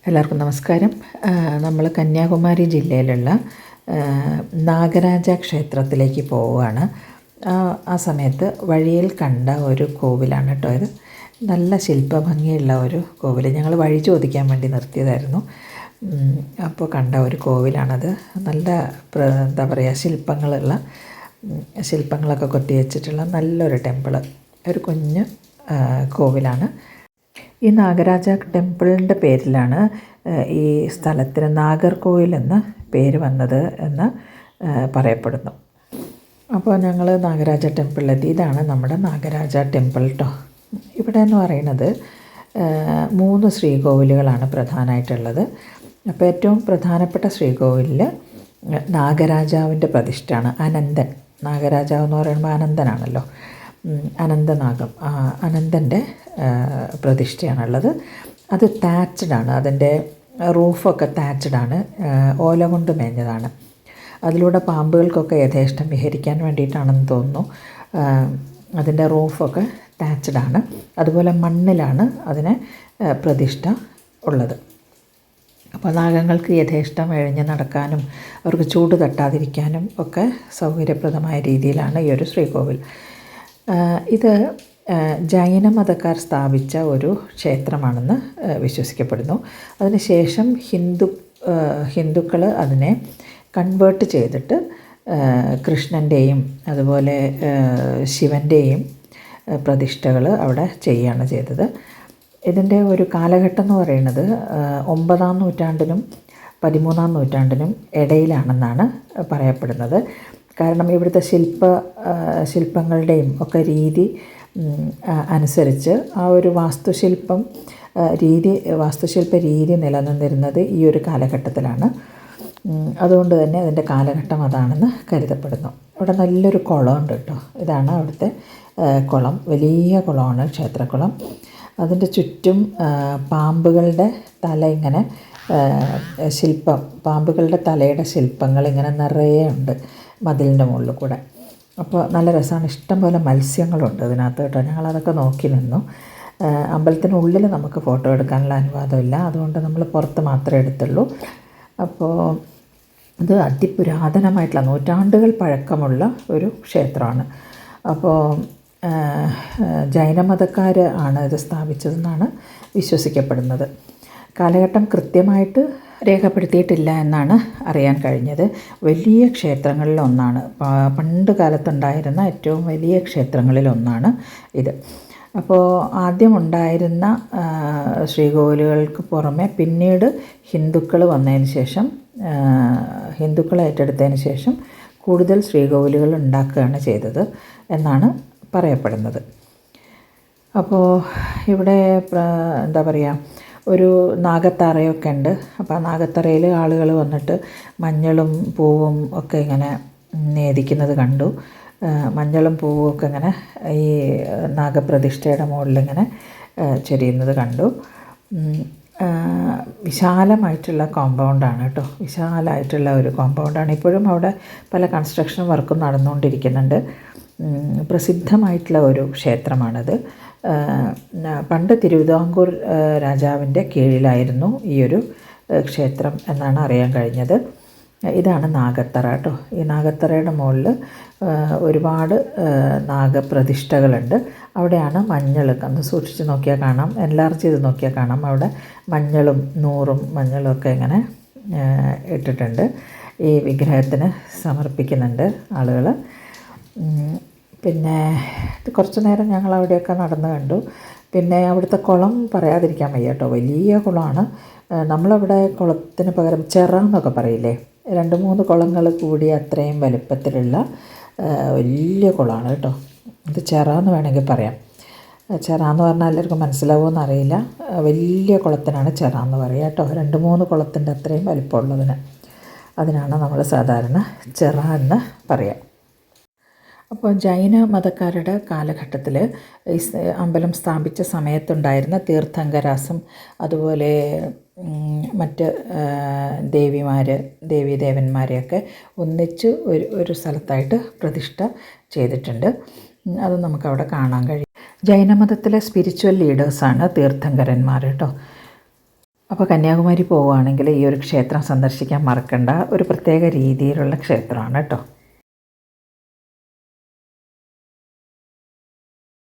എല്ലാവർക്കും നമസ്കാരം. നമ്മൾ കന്യാകുമാരി ജില്ലയിലുള്ള നാഗരാജ ക്ഷേത്രത്തിലേക്ക് പോവുകയാണ്. ആ സമയത്ത് വഴിയിൽ കണ്ട ഒരു കോവിലാണ് കേട്ടോ ഇത്. നല്ല ശില്പഭംഗിയുള്ള ഒരു കോവിൽ. ഞങ്ങൾ വഴി ചോദിക്കാൻ വേണ്ടി നിർത്തിയതായിരുന്നു. അപ്പോൾ കണ്ട ഒരു കോവിലാണത്. നല്ല എന്താ പറയുക, ശില്പങ്ങളൊക്കെ കൊത്തി വെച്ചിട്ടുള്ള നല്ലൊരു ടെമ്പിൾ, ഒരു കുഞ്ഞ് കോവിലാണ്. ഈ നാഗരാജ ടെമ്പിളിൻ്റെ പേരിലാണ് ഈ സ്ഥലത്തിന് നാഗർകോവിൽ എന്ന പേര് വന്നത് എന്ന് പറയപ്പെടുന്നു. അപ്പോൾ ഞങ്ങൾ നാഗരാജ ടെമ്പിളിലെത്തി. ഇതാണ് നമ്മുടെ നാഗരാജ ടെമ്പിൾ കേട്ടോ. ഇവിടെ എന്ന് പറയുന്നത് 3 ശ്രീകോവിലുകളാണ് പ്രധാനമായിട്ടുള്ളത്. അപ്പോൾ ഏറ്റവും പ്രധാനപ്പെട്ട ശ്രീകോവിലിൽ നാഗരാജാവിൻ്റെ പ്രതിഷ്ഠയാണ്. അനന്തൻ, നാഗരാജാവ് എന്ന് പറയുമ്പോൾ അനന്തനാണല്ലോ, അനന്തനാഗം, അനന്തൻ്റെ പ്രതിഷ്ഠയാണുള്ളത്. അത് താച്ച്ഡാണ്, അതിൻ്റെ റൂഫൊക്കെ താച്ച്ഡാണ്, ഓല കൊണ്ട് മേഞ്ഞതാണ്. അതിലൂടെ പാമ്പുകൾക്കൊക്കെ യഥേഷ്ടം വിഹരിക്കാൻ വേണ്ടിയിട്ടാണെന്ന് തോന്നുന്നു. അതിൻ്റെ റൂഫൊക്കെ താച്ച്ഡാണ്. അതുപോലെ മണ്ണിലാണ് അതിന് പ്രതിഷ്ഠ ഉള്ളത്. അപ്പോൾ നാഗങ്ങൾക്ക് യഥേഷ്ടം എഴഞ്ഞ് നടക്കാനും അവർക്ക് ചൂട് തട്ടാതിരിക്കാനും ഒക്കെ സൗകര്യപ്രദമായ രീതിയിലാണ് ഈ ഒരു ശ്രീകോവിൽ. ഇത് ജൈനമതക്കാർ സ്ഥാപിച്ച ഒരു ക്ഷേത്രമാണെന്ന് വിശ്വസിക്കപ്പെടുന്നു. അതിനുശേഷം ഹിന്ദുക്കൾ അതിനെ കൺവേർട്ട് ചെയ്തിട്ട് കൃഷ്ണൻ്റെയും അതുപോലെ ശിവൻ്റെയും പ്രതിഷ്ഠകൾ അവിടെ ചെയ്യുകയാണ് ചെയ്തത്. ഇതിൻ്റെ ഒരു കാലഘട്ടം എന്ന് പറയുന്നത് 9-ാം നൂറ്റാണ്ടിനും 13-ാം നൂറ്റാണ്ടിനും ഇടയിലാണെന്നാണ് പറയപ്പെടുന്നത്. കാരണം ഇവിടുത്തെ ശില്പങ്ങളുടെയും ഒക്കെ രീതി അനുസരിച്ച് ആ ഒരു വാസ്തുശില്പ രീതി നിലനിന്നിരുന്നത് ഈ ഒരു കാലഘട്ടത്തിലാണ്. അതുകൊണ്ട് തന്നെ അതിൻ്റെ കാലഘട്ടം അതാണെന്ന് കരുതപ്പെടുന്നു. ഇവിടെ നല്ലൊരു കുളമുണ്ട് കേട്ടോ. ഇതാണ് അവിടുത്തെ കുളം. വലിയ കുളമാണ്, ക്ഷേത്രക്കുളം. അതിൻ്റെ ചുറ്റും പാമ്പുകളുടെ തല ഇങ്ങനെ പാമ്പുകളുടെ തലയുടെ ശില്പങ്ങൾ ഇങ്ങനെ നിറയെ ഉണ്ട് മതിലിൻ്റെ മുകളിൽ കൂടെ. അപ്പോൾ നല്ല രസമാണ്. ഇഷ്ടംപോലെ മത്സ്യങ്ങളുണ്ട് അതിനകത്ത് കേട്ടോ. ഞങ്ങളതൊക്കെ നോക്കി നിന്നു. അമ്പലത്തിനുള്ളിൽ നമുക്ക് ഫോട്ടോ എടുക്കാനുള്ള അനുവാദമില്ല, അതുകൊണ്ട് നമ്മൾ പുറത്ത് മാത്രമേ എടുത്തുള്ളൂ. അപ്പോൾ ഇത് അതിപുരാതനമായിട്ടുള്ള നൂറ്റാണ്ടുകൾ പഴക്കമുള്ള ഒരു ക്ഷേത്രമാണ്. അപ്പോൾ ജൈനമതക്കാർ ആണ് ഇത് സ്ഥാപിച്ചതെന്നാണ് വിശ്വസിക്കപ്പെടുന്നത്. കാലഘട്ടം കൃത്യമായിട്ട് രേഖപ്പെടുത്തിയിട്ടില്ല എന്നാണ് അറിയാൻ കഴിഞ്ഞത്. വലിയ ക്ഷേത്രങ്ങളിലൊന്നാണ്, പണ്ട് കാലത്തുണ്ടായിരുന്ന ഏറ്റവും വലിയ ക്ഷേത്രങ്ങളിലൊന്നാണ് ഇത്. അപ്പോൾ ആദ്യം ഉണ്ടായിരുന്ന ശ്രീകോവിലുകൾക്ക് പുറമെ പിന്നീട് ഹിന്ദുക്കൾ വന്നതിന് ശേഷം, ഹിന്ദുക്കൾ ഏറ്റെടുത്തതിന് ശേഷം കൂടുതൽ ശ്രീകോവിലുകൾ ഉണ്ടാക്കുകയാണ് ചെയ്തത് എന്നാണ് പറയപ്പെടുന്നത്. അപ്പോൾ ഇവിടെ എന്താ പറയുക, ഒരു നാഗത്തറയൊക്കെ ഉണ്ട്. അപ്പോൾ ആ നാഗത്തറയിൽ ആളുകൾ വന്നിട്ട് മഞ്ഞളും പൂവും ഒക്കെ ഇങ്ങനെ നേദിക്കുന്നത് കണ്ടു. മഞ്ഞളും പൂവും ഒക്കെ ഇങ്ങനെ ഈ നാഗപ്രതിഷ്ഠയുടെ മുകളിലിങ്ങനെ ചൊരിയുന്നത് കണ്ടു. വിശാലമായിട്ടുള്ള കോമ്പൗണ്ടാണ് കേട്ടോ. വിശാലമായിട്ടുള്ള ഒരു കോമ്പൗണ്ടാണ്. ഇപ്പോഴും അവിടെ പല കൺസ്ട്രക്ഷൻ വർക്കും നടന്നുകൊണ്ടിരിക്കുന്നുണ്ട്. പ്രസിദ്ധമായിട്ടുള്ള ഒരു ക്ഷേത്രമാണിത്. പണ്ട് തിരുവിതാംകൂർ രാജാവിൻ്റെ കീഴിലായിരുന്നു ഈ ഒരു ക്ഷേത്രം എന്നാണ് അറിയാൻ കഴിഞ്ഞത്. ഇതാണ് നാഗത്തറ കേട്ടോ. ഈ നാഗത്തറയുടെ മുകളിൽ ഒരുപാട് നാഗപ്രതിഷ്ഠകളുണ്ട്. അവിടെയാണ് മഞ്ഞൾ, ഒന്ന് സൂക്ഷിച്ച് നോക്കിയാൽ കാണാം, എൻലാർജ് ചെയ്ത് നോക്കിയാൽ കാണാം, അവിടെ മഞ്ഞളും മഞ്ഞളും ഒക്കെ ഇങ്ങനെ ഇട്ടിട്ടുണ്ട്. ഈ വിഗ്രഹത്തിന് സമർപ്പിക്കുന്നുണ്ട് ആളുകൾ. പിന്നെ കുറച്ച് നേരം ഞങ്ങൾ അവിടെയൊക്കെ നടന്ന് കണ്ടു. പിന്നെ അവിടുത്തെ കുളം പറയാതിരിക്കാൻ വയ്യ കേട്ടോ. വലിയ കുളമാണ്. നമ്മളവിടെ കുളത്തിന് പകരം ചെറ എന്നൊക്കെ പറയില്ലേ, 2-3 കുളങ്ങൾ കൂടി അത്രയും വലിപ്പത്തിലുള്ള വലിയ കുളമാണ് കേട്ടോ. ഇത് ചെറ എന്ന് വേണമെങ്കിൽ പറയാം. ചെറ എന്ന് പറഞ്ഞാൽ എല്ലാവർക്കും മനസ്സിലാവുമെന്ന് അറിയില്ല. വലിയ കുളത്തിനാണ് ചെറ എന്ന് പറയുക കേട്ടോ. 2-3 കുളത്തിൻ്റെ അത്രയും വലിപ്പമുള്ളതിന്, അതിനാണ് നമ്മൾ സാധാരണ ചെറ എന്ന് പറയാം. അപ്പോൾ ജൈന മതക്കാരുടെ കാലഘട്ടത്തിൽ ഈ അമ്പലം സ്ഥാപിച്ച സമയത്തുണ്ടായിരുന്ന തീർത്ഥങ്കരാസം, അതുപോലെ മറ്റ് ദേവീദേവന്മാരെയൊക്കെ ഒന്നിച്ച് ഒരു സ്ഥലത്തായിട്ട് പ്രതിഷ്ഠ ചെയ്തിട്ടുണ്ട്. അത് നമുക്കവിടെ കാണാൻ കഴിയും. ജൈനമതത്തിലെ സ്പിരിച്വൽ ലീഡേഴ്സാണ് തീർത്ഥങ്കരന്മാർ കേട്ടോ. അപ്പോൾ കന്യാകുമാരി പോവുകയാണെങ്കിൽ ഈ ഒരു ക്ഷേത്രം സന്ദർശിക്കാൻ മറക്കണ്ട. ഒരു പ്രത്യേക രീതിയിലുള്ള ക്ഷേത്രമാണ് കേട്ടോ.